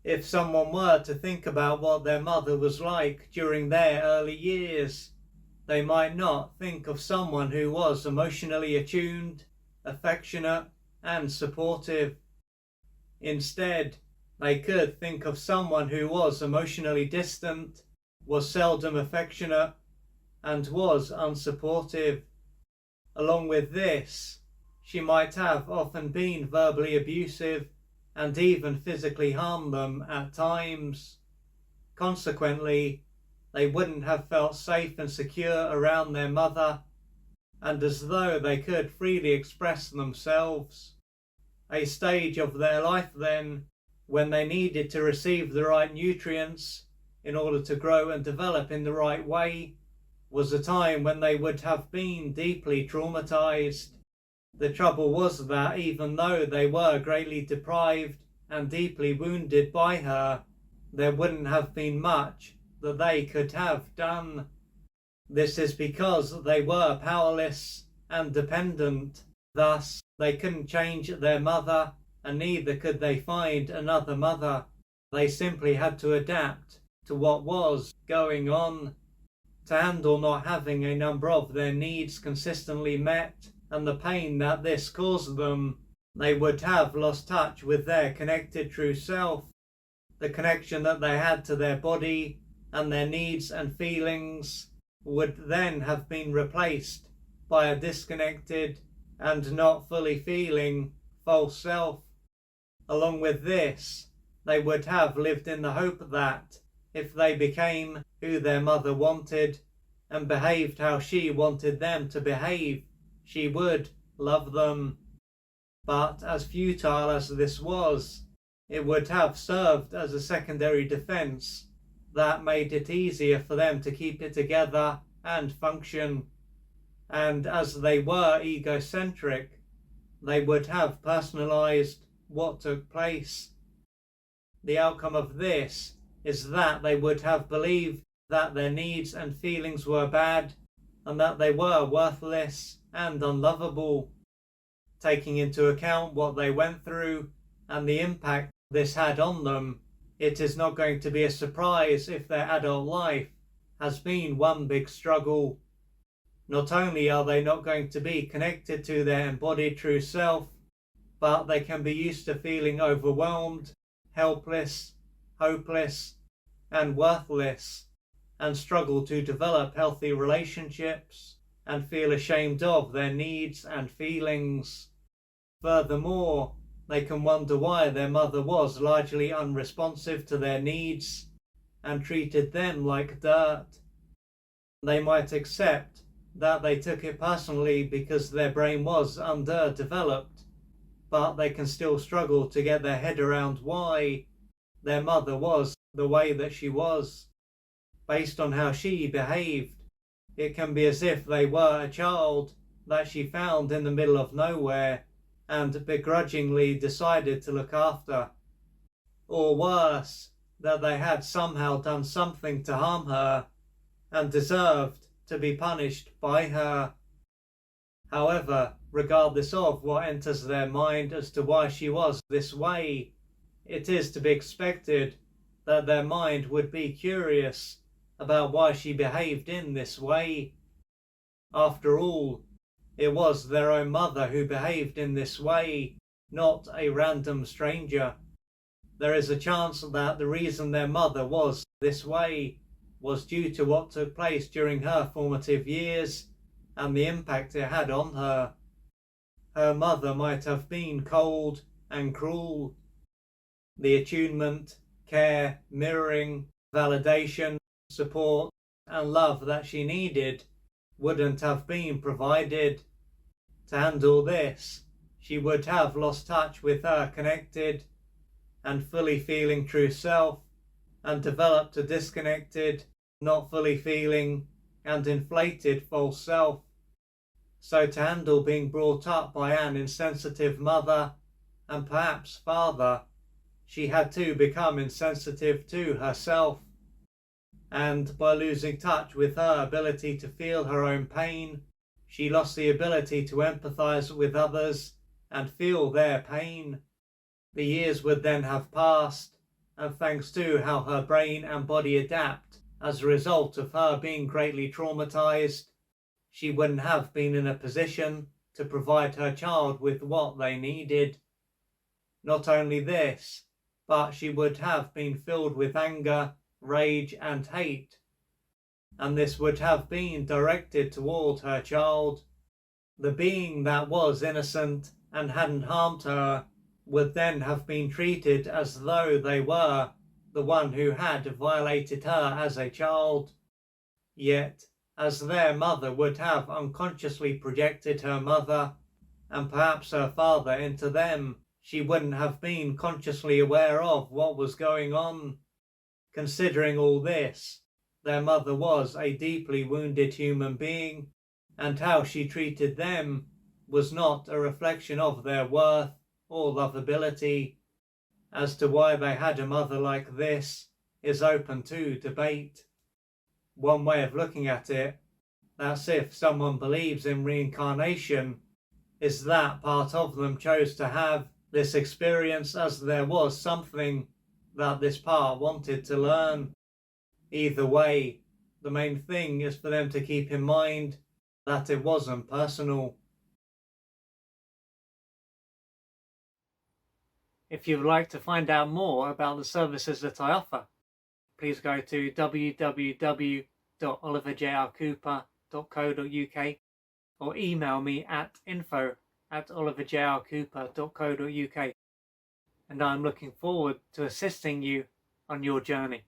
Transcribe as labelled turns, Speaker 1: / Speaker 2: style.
Speaker 1: If someone were to think about what their mother was like during their early years, they might not think of someone who was emotionally attuned, affectionate, and supportive. Instead, they could think of someone who was emotionally distant, was seldom affectionate, and was unsupportive. Along with this, she might have often been verbally abusive and even physically harmed them at times. Consequently, they wouldn't have felt safe and secure around their mother, and as though they could freely express themselves. A stage of their life then, when they needed to receive the right nutrients in order to grow and develop in the right way, was a time when they would have been deeply traumatized. The trouble was that even though they were greatly deprived and deeply wounded by her, there wouldn't have been much that they could have done. This is because they were powerless and dependent. Thus, they couldn't change their mother, and neither could they find another mother. They simply had to adapt to what was going on. To handle not having a number of their needs consistently met and the pain that this caused them, they would have lost touch with their connected true self. The connection that they had to their body and their needs and feelings would then have been replaced by a disconnected and not fully feeling false self. Along with this, they would have lived in the hope that if they became who their mother wanted and behaved how she wanted them to behave, she would love them. But as futile as this was, it would have served as a secondary defense that made it easier for them to keep it together and function. And as they were egocentric, they would have personalized what took place. The outcome of this is that they would have believed that their needs and feelings were bad and that they were worthless and unlovable. Taking into account what they went through and the impact this had on them, it is not going to be a surprise if their adult life has been one big struggle. Not only are they not going to be connected to their embodied true self, but they can be used to feeling overwhelmed, helpless, hopeless, and worthless, and struggle to develop healthy relationships and feel ashamed of their needs and feelings. Furthermore, they can wonder why their mother was largely unresponsive to their needs and treated them like dirt. They might accept that they took it personally because their brain was underdeveloped, but they can still struggle to get their head around why their mother was the way that she was. Based on how she behaved, it can be as if they were a child that she found in the middle of nowhere and begrudgingly decided to look after. Or worse, that they had somehow done something to harm her and deserved to be punished by her. However, regardless of what enters their mind as to why she was this way, it is to be expected that their mind would be curious about why she behaved in this way. After all, it was their own mother who behaved in this way, not a random stranger. There is a chance that the reason their mother was this way was due to what took place during her formative years and the impact it had on her. Her mother might have been cold and cruel. The attunement, care, mirroring, validation, support, and love that she needed wouldn't have been provided. To handle this, she would have lost touch with her connected and fully feeling true self and developed a disconnected, not fully feeling and inflated false self. So to handle being brought up by an insensitive mother and perhaps father, she had to become insensitive to herself. And by losing touch with her ability to feel her own pain, she lost the ability to empathize with others and feel their pain. The years would then have passed, and thanks to how her brain and body adapt as a result of her being greatly traumatized, she wouldn't have been in a position to provide her child with what they needed. Not only this, but she would have been filled with anger, rage, and hate, and this would have been directed toward her child. The being that was innocent and hadn't harmed her would then have been treated as though they were the one who had violated her as a child. Yet, as their mother would have unconsciously projected her mother and perhaps her father into them, she wouldn't have been consciously aware of what was going on. Considering all this, their mother was a deeply wounded human being, and how she treated them was not a reflection of their worth or lovability. As to why they had a mother like this is open to debate. One way of looking at it, that's if someone believes in reincarnation, is that part of them chose to have this experience as there was something that this part wanted to learn. Either way, the main thing is for them to keep in mind that it wasn't personal. If you'd like to find out more about the services that I offer, please go to www.oliverjrcooper.co.uk or email me at info@oliverjrcooper.co.uk, and I'm looking forward to assisting you on your journey.